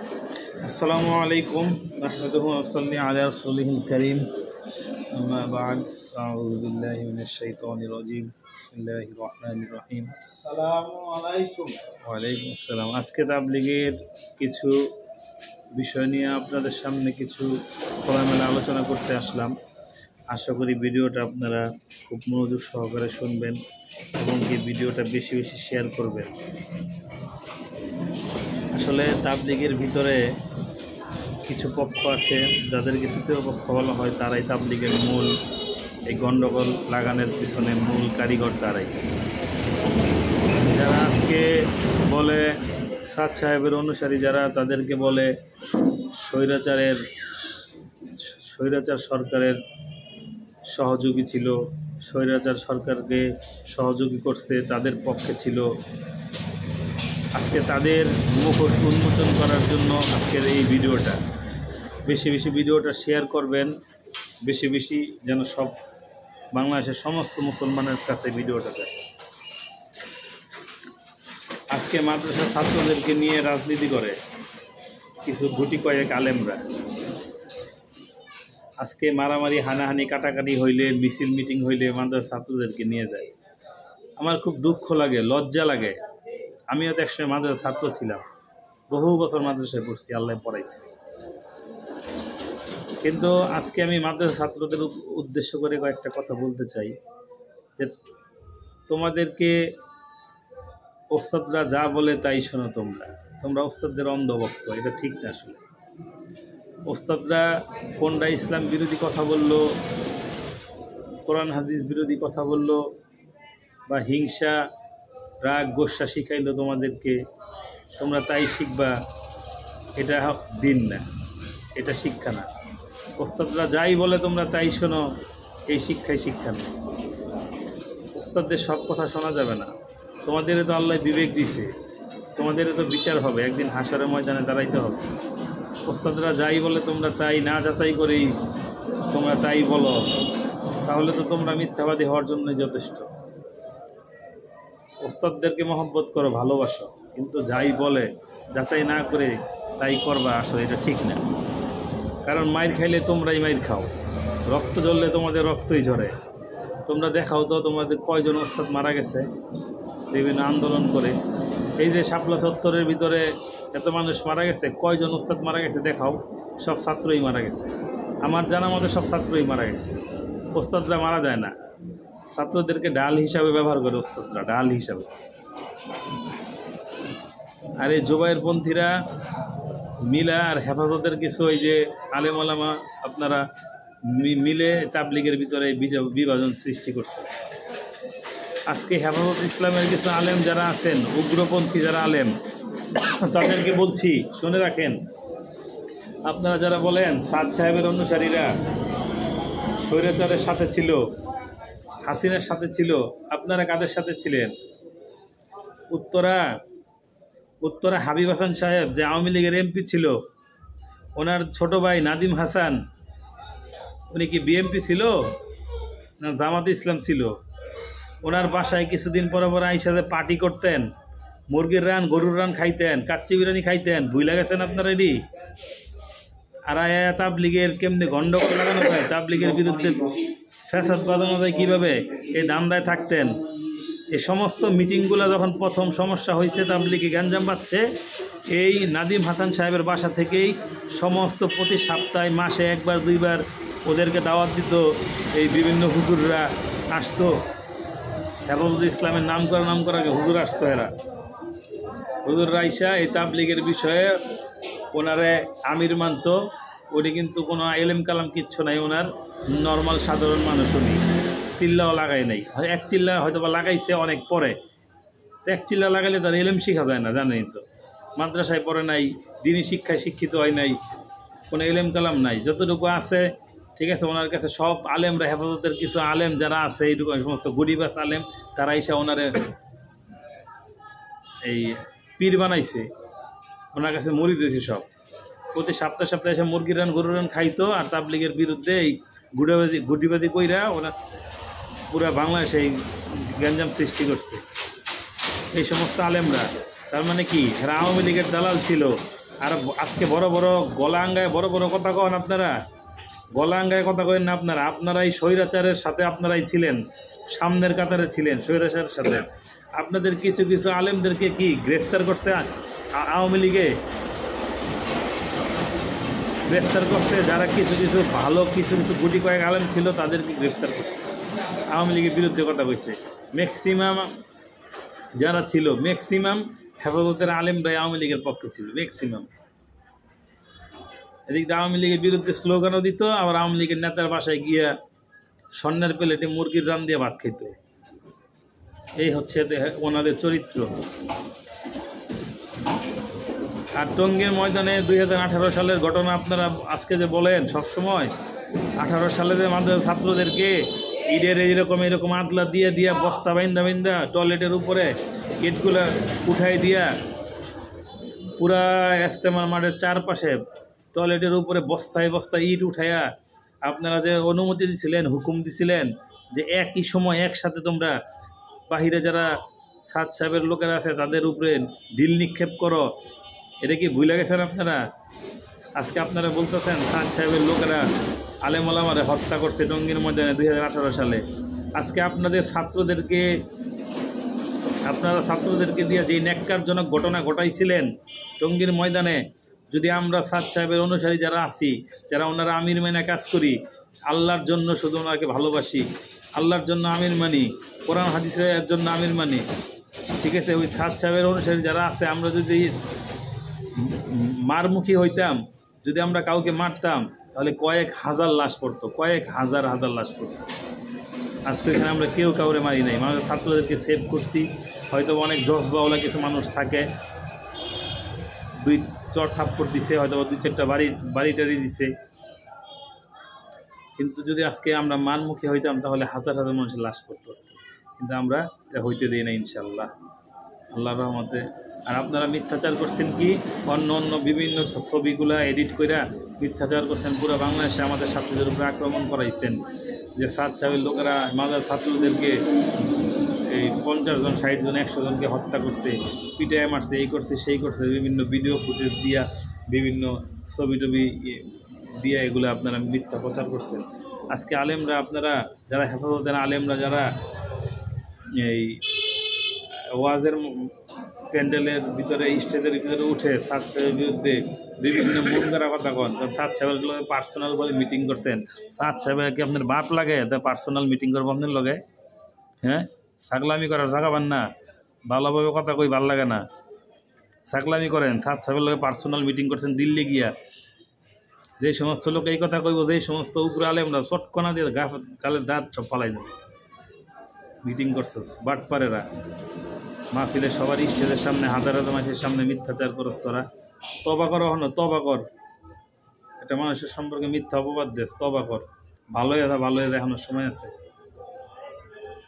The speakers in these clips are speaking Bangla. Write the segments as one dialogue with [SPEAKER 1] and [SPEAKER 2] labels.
[SPEAKER 1] আসসালামু আলাইকুম নাহমাদুহু ওয়া নুসাল্লি আলা রাসূলিহিল কারীম আম্মা বা'দ আউযু বিল্লাহি মিনাশ শাইতানির রাজীম বিসমিল্লাহির রহমানির রহিম
[SPEAKER 2] আসসালামু আলাইকুম।
[SPEAKER 1] ওয়া আলাইকুম আসসালাম। আজকে তাবলীগের কিছু বিষয় নিয়ে আপনাদের সামনে কিছু খোলামেলা আলোচনা করতে আসলাম। আশা করি ভিডিওটা আপনারা খুব মনোযোগ সহকারে শুনবেন এবং এই ভিডিওটা বেশি বেশি শেয়ার করবেন। আসলে তাবলীগের ভিতরে কিছু পক্ষ আছে যাদেরকে তৃতীয় পক্ষ বলা হয়, তারাই তাবলীগের মূল এই গণ্ডগোল লাগানোর পিছনে মূল কারিগর তারাই। যারা আজকে বলে সাদ সাহেবের অনুসারী যারা, তাদেরকে বলে স্বৈরাচার সরকারের সহযোগী ছিল, স্বৈরাচার সরকারকে সহযোগী করতে তাদের পক্ষে ছিল। আজকে তাদের মুখোশ উন্মোচন করার জন্য আজকের এই ভিডিওটা বেশি বেশি ভিডিওটা শেয়ার করবেন, বেশি বেশি যেন সব বাংলাদেশের সমস্ত মুসলমানের কাছে ভিডিওটা যায়। আজকে মাদ্রাসার ছাত্রদেরকে নিয়ে রাজনীতি করে কিছু গুটি কয়েক আলেমরা। আজকে মারামারি হানাহানি কাটাকাটি হইলে, মিছিল মিটিং হইলে মাদ্রাসার ছাত্রদেরকে নিয়ে যায়। আমার খুব দুঃখ লাগে, লজ্জা লাগে। আমিও তো একসময় মাদ্রাসার ছাত্র ছিলাম, বহু বছর মাদ্রাসায় পড়ছি, আল্লাহ পড়াইছে। কিন্তু আজকে আমি মাদ্রাসা ছাত্রদের উদ্দেশ্য করে কয়েকটা কথা বলতে চাই যে তোমাদেরকে ওস্তাদরা যা বলে তাই শোনো। তোমরা ওস্তাদদের অন্ধভক্ত, এটা ঠিক না। আসলে ওস্তাদরা কোনটা ইসলাম বিরোধী কথা বলল, কোরআন হাদিস বিরোধী কথা বলল, বা হিংসা রাগ গোসা শিখাইলো তোমাদেরকে, তোমরা তাই শিখবা, এটা দিন না, এটা শিক্ষা না। ওস্তাদরা যাই বলে তোমরা তাই শোনো, এই শিক্ষা না। ওস্তাদদের সব কথা শোনা যাবে না। তোমাদের তো আল্লাহ বিবেক দিছে, তোমাদের তো বিচার হবে, একদিন হাসরের ময়দানে দাঁড়াইতে হবে। ওস্তাদরা যাই বলে তোমরা তাই না যাচাই করেই তোমরা তাই বলো, তাহলে তো তোমরা মিথ্যাবাদী হওয়ার জন্যই যথেষ্ট। ওস্তাদদেরকে মহব্বত করো, ভালোবাসো, কিন্তু যাই বলে যাচাই না করে তাই করবা, আসলে এটা ঠিক না। কারণ মাইর খাইলে তোমরাই মাইর খাও, রক্ত ঝরলে তোমাদের রক্তই ঝরে। তোমরা দেখাও তো তোমাদের কয়জন ওস্তাদ মারা গেছে বিভিন্ন আন্দোলন করে। এই যে শাপলা চত্বরের ভিতরে এত মানুষ মারা গেছে, কয়জন ওস্তাদ মারা গেছে দেখাও। সব ছাত্রই মারা গেছে, আমার জানা মতে সব ছাত্রই মারা গেছে। ওস্তাদরা মারা যায় না, ছাত্রদেরকে ডাল হিসাবে ব্যবহার করে ওস্তাদরা, ডাল হিসাবে। আর এই জুবায়ের পন্থীরা মিলা আর হেফাজতের কিছু ওই যে আলেম ওলামা আপনারা মিলে তাবলীগের ভিতরে বিভাজন সৃষ্টি করছে। আজকে হেফাজত ইসলামের কিছু আলেম যারা আছেন, উগ্রপন্থী যারা আলেম, তাদেরকে বলছি শুনে রাখেন। আপনারা যারা বলেন সাদ সাহেবের অনুসারীরা স্বৈরাচারের সাথে ছিল, হাসিনার সাথে ছিল, আপনারা কাদের সাথে ছিলেন? উত্তরা হাবিব হাসান সাহেব যে আওয়ামী লীগের এমপি ছিল, ওনার ছোট ভাই নাদিম হাসান, উনি কি বিএমপি ছিল না জামাতে ইসলাম ছিল? ওনার বাসায় কিছুদিন পর আইসা যে পার্টি করতেন, মুরগির রান গরুর রান খাইতেন, কাচ্চি বিরিয়ানি খাইতেন, ভুইলা গেছেন আপনারা এডি? আর আয়া তাবলীগের কেমনি গন্ডগোল লাগানো যায়, তাবলীগের বিরুদ্ধে ফ্যাসাদ বাঁধানো যায় কীভাবে, এই দান্দায় থাকতেন। এই সমস্ত মিটিংগুলো যখন প্রথম সমস্যা হয়েছে, তাবলীগে গ্যাঞ্জাম পাচ্ছে, এই নাদিম হাসান সাহেবের বাসা থেকেই সমস্ত প্রতি সপ্তাহে মাসে একবার দুইবার ওদেরকে দাওয়াত দিত। এই বিভিন্ন হুজুররা আসতো, হেফাজত ইসলামের নাম করা হুজুর আসতো। হুজুররা আইসা এই তাবলীগের বিষয়ে ওনারে আমির মানত। উনি কিন্তু কোনো এলেম কালাম কিচ্ছু নাই, ওনার নর্মাল সাধারণ মানুষ। উনি চিল্লাও লাগাই নাই, এক চিল্লা হয়তো বা লাগাইছে অনেক পরে। এক চিল্লা লাগাইলে তার এলেম শিখা যায় না, জানেন তো। মাদ্রাসায় পড়ে নাই, দিনী শিক্ষায় শিক্ষিত হয় নাই, কোনো এলেম কালাম নাই। যতটুকু আছে ঠিক আছে, ওনার কাছে সব আলেমরা, হেফাজতের কিছু আলেম যারা আছে, এইটুকু সমস্ত গরিবাস আলেম, তারা এসে ওনারে এই পীর বানাইছে, ওনার কাছে মুড়ি দিয়েছে সব। প্রতি সপ্তাহে এসে মুরগির রান গরুর রান খাইতো, আর তাবলীগের বিরুদ্ধে এই গুটিবাজি কইরা ওরা পুরা বাংলাদেশে এই গ্যাঞ্জাম সৃষ্টি করছে এই সমস্ত আলেমরা। তার মানে কি, এরা আওয়ামী লীগের দালাল ছিল, আর আজকে বড় বড় গলা আঙ্গায় বড় বড় কথা কন আপনারা, গলা আঙ্গায় কথা কয়েন না আপনারা। আপনারা এই স্বৈরাচারের সাথে আপনারাই ছিলেন, সামনের কাতারে ছিলেন স্বৈরাচারের সাথে। আপনাদের কিছু কিছু আলেমদেরকে কি গ্রেফতার করতে আওয়ামী লীগে গ্রেফতার করতে, যারা কিছু কিছু ভালো কিছু কিছু গুটি কয়েক আলেম ছিল তাদেরকে গ্রেফতার করছে, আওয়ামী লীগের বিরুদ্ধে কথা কইছে। ম্যাক্সিমাম যারা ছিল, ম্যাক্সিমাম হেফাজতের আলেমরাই আওয়ামী লীগের পক্ষে ছিল, ম্যাক্সিমাম। এদিক দিয়ে আওয়ামী লীগের বিরুদ্ধে স্লোগানও দিত, আবার আওয়ামী লীগের নেতার বাসায় গিয়া স্বর্ণের প্লেটে মুরগির রান দিয়ে ভাত খেত। এই হচ্ছে ওনাদের চরিত্র। আর টঙ্গীর ময়দানে 2018 সালের ঘটনা আপনারা আজকে যে বলেন সবসময়, 18 সালে যে আমাদের ছাত্রদেরকে ইটের এরকম আদলা দিয়ে বস্তা বাইন্দা টয়লেটের উপরে গেটগুলো উঠাই দিয়া পুরা ইজতেমা মাঠের চারপাশে টয়লেটের উপরে বস্তায় ইট উঠাইয়া আপনারা যে অনুমতি দিছিলেন, হুকুম দিছিলেন যে একই সময় একসাথে তোমরা বাহিরে যারা সাদ সাহেবের লোকেরা আছে তাদের উপরে ঢিল নিক্ষেপ করো, এটা কি ভুলে গেছেন আপনারা? আজকে আপনারা বলতেছেন সাদ সাহেবের লোকেরা আলেম ওলামারে হত্যা করছে টঙ্গীর ময়দানে 2018 সালে। আজকে আপনারা ছাত্রদেরকে দিয়ে যে ন্যাক্কারজনক ঘটনা ঘটাইছিলেন টঙ্গীর ময়দানে, যদি আমরা সাদ সাহেবের অনুসারী যারা আছি, যারা ওনারা আমির মেনে কাজ করি, আল্লাহর জন্য শুধু ওনাকে ভালোবাসি, আল্লাহর জন্য আমির মানি, কোরআন হাদিসের জন্য আমির মানি, ঠিক আছে, ওই সাদ সাহেবের অনুসারী যারা আছে, আমরা যদি মারমুখী হইতাম, যদি আমরা কাউকে মারতাম, তাহলে কয়েক হাজার লাশ পড়তো, কয়েক হাজার লাশ পড়তো। আজকে এখানে আমরা কেউ কাউরে মারি নাই, আমাদের ছাত্রদেরকে সেভ করছি। হয়তো অনেক জজবাওয়ালা কিছু মানুষ থাকে, 2 চর থাপ্পড় দিছে, হয়তো 2-4টা বাড়ি টাড়ি দিছে, কিন্তু যদি আজকে আমরা মানমুখী হইতাম তাহলে হাজার মানুষের লাশ পড়তো আজকে। কিন্তু আমরা এটা হইতে দিই না ইনশাল্লাহ, আল্লাহর রহমতে। আর আপনারা মিথ্যাচার করছেন কি, অন্য বিভিন্ন ছবিগুলা এডিট করে মিথ্যাচার করছেন, পুরো বাংলাদেশে আমাদের ছাত্রদের উপরে আক্রমণ করাইছেন, যে সাদ সাহেবের লোকেরা মাদার ছাত্রদেরকে এই 50 জন 60 জন 100 জনকে হত্যা করছে, পিটায় মারছে, এই করছে সেই করছে, বিভিন্ন ভিডিও ফুটেজ দিয়া, বিভিন্ন ছবি টবি দিয়ে এগুলো আপনারা মিথ্যা প্রচার করছেন। আজকে আলেমরা, আপনারা যারা হেফাজতের আলেমরা, যারা এই ওয়াজের প্যান্ডেলের ভিতরে স্টেজের ভিতরে উঠে সাদ সাহেবের বিরুদ্ধে বিভিন্ন মন করা কথা কন, সাদ সাহেবের লগে পার্সোনাল বলে মিটিং করছেন। সাদ সাহেবের কি আপনার বাপ লাগে তা পার্সোনাল মিটিং করবো আপনার লগে? হ্যাঁ, ছাগলামি করার জায়গা পান না, ভালোভাবে কথা কই ভাল লাগে না, ছাগলামি করেন। সাদ সাহেবের লগে পার্সোনাল মিটিং করছেন দিল্লি গিয়া। যে সমস্ত লোক এই কথা কইব, যেই সমস্ত উপরে আলেমরা চটকনা দিয়ে গালের দাঁত সব ফালাই দেবে, মিটিং করছিস বাটপারেরা। মাহফিলে সবার স্টেজের সামনে, হাজার মানুষের সামনে মিথ্যাচার করস তোরা। তবা কর, হন তবা কর, এটা মানুষের সম্পর্কে মিথ্যা অপবাদ দেশ, তবা কর, ভালো হয়ে দেখানোর সময় আছে।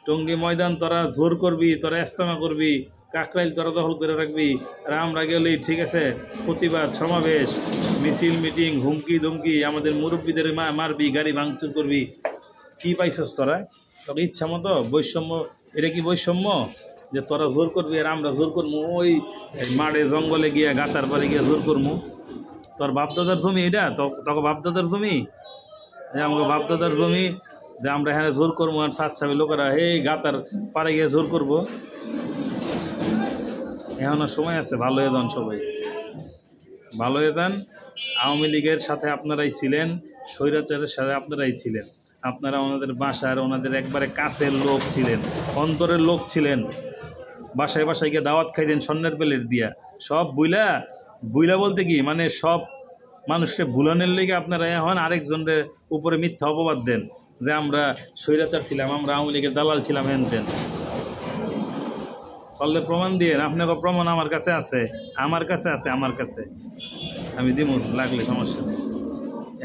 [SPEAKER 1] টঙ্গী ময়দান তোরা জোর করবি, তোরা ইজতেমা করবি, কাকরাইল তোরা দখল করে রাখবি, আর আমরা গেলেই ঠিক আছে প্রতিবাদ সমাবেশ মিছিল মিটিং হুমকি ধুমকি, আমাদের মুরব্বীদের মারবি, গাড়ি ভাঙচুর করবি। কি পাইছস তোরা? তোর ইচ্ছা মতো বৈষম্য, এটা কি বৈষম্য যে তোরা জোর করবি আর আমরা জোর করবো? ওই মাঠে জঙ্গলে গিয়ে গাতার পরে গিয়ে জোর করবো? তোর বাপদাদার জমি এটা, তোকে বাপদাদার জমি, আমাকে বাপদাদার জমি, যে আমরা এখানে জোর করবো আর সাদ সাহেবের লোকেরা এই গাতার পারে গিয়ে জোর করবো? এখনো সময় আছে, ভালো হয়ে যান সবাই, ভালো হয়ে যান। আওয়ামী লীগের সাথে আপনারাই ছিলেন, স্বৈরাচারের সাথে আপনারাই ছিলেন, আপনারা ওনাদের বাসার, ওনাদের একবারে কাছের লোক ছিলেন, অন্তরের লোক ছিলেন। বাসায় গিয়ে দাওয়াত খাইতেন স্বর্ণের প্লেট দিয়া। সব বুইলা বলতে কি, মানে সব মানুষকে ভুলানোর লেগে আপনারা এখন আরেকজনের উপরে মিথ্যা অপবাদ দেন যে আমরা স্বৈরাচার ছিলাম, আমরা আওয়ামী লীগের দালাল ছিলাম, হেন তেন। পারলে প্রমাণ দিয়ে, আপনাকে প্রমাণ আমার কাছে আছে, আমার কাছে আমি দিব, লাগলে সমস্যা নেই।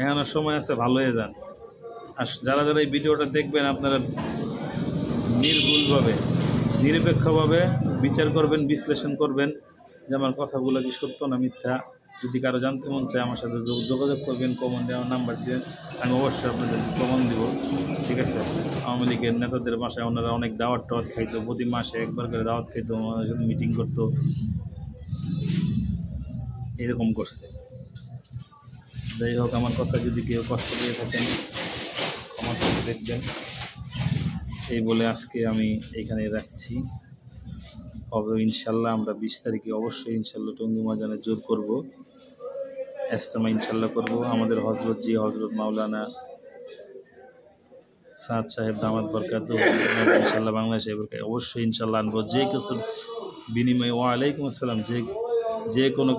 [SPEAKER 1] এখনো সময় আছে, ভালো হয়ে যান। আর যারা এই ভিডিওটা দেখবেন, আপনারা নির্ভুলভাবে নিরপেক্ষভাবে বিচার করবেন, বিশ্লেষণ করবেন যে আমার কথাগুলো কি সত্য না মিথ্যা। যদি কারো জানতে মন চায় আমার সাথে যোগাযোগ করবেন, কমেন্টে আমার নাম্বার দিয়ে, আমি অবশ্যই আপনাদের প্রমাণ দিব, ঠিক আছে। আওয়ামী লীগের নেতাদের বাসায় ওনারা অনেক দাওয়াত খাইতো, প্রতি মাসে একবার করে দাওয়াত খাইতো, আমাদের সাথে মিটিং করতো। এরকম করছে। যাই হোক, আমার কথা যদি কেউ কষ্ট দিয়ে থাকেন ক্ষমা করে দেখবেন। এই বলে আজকে আমি এখানে রাখছি। হবে ইনশাল্লাহ আমরা 20 তারিখে অবশ্যই ইনশাল্লাহ টঙ্গী ময়দানে জোর করব, ইজতেমা ইনশাল্লাহ করব। আমাদের হজরত মাওলানা সাদ সাহেব দামাত বরকাত ইনশাল্লাহ বাংলাদেশে অবশ্যই ইনশাল্লাহ আনবো, যে কিছুর বিনিময়ে। ওয়ালাইকুম আসসালাম। যে কোনো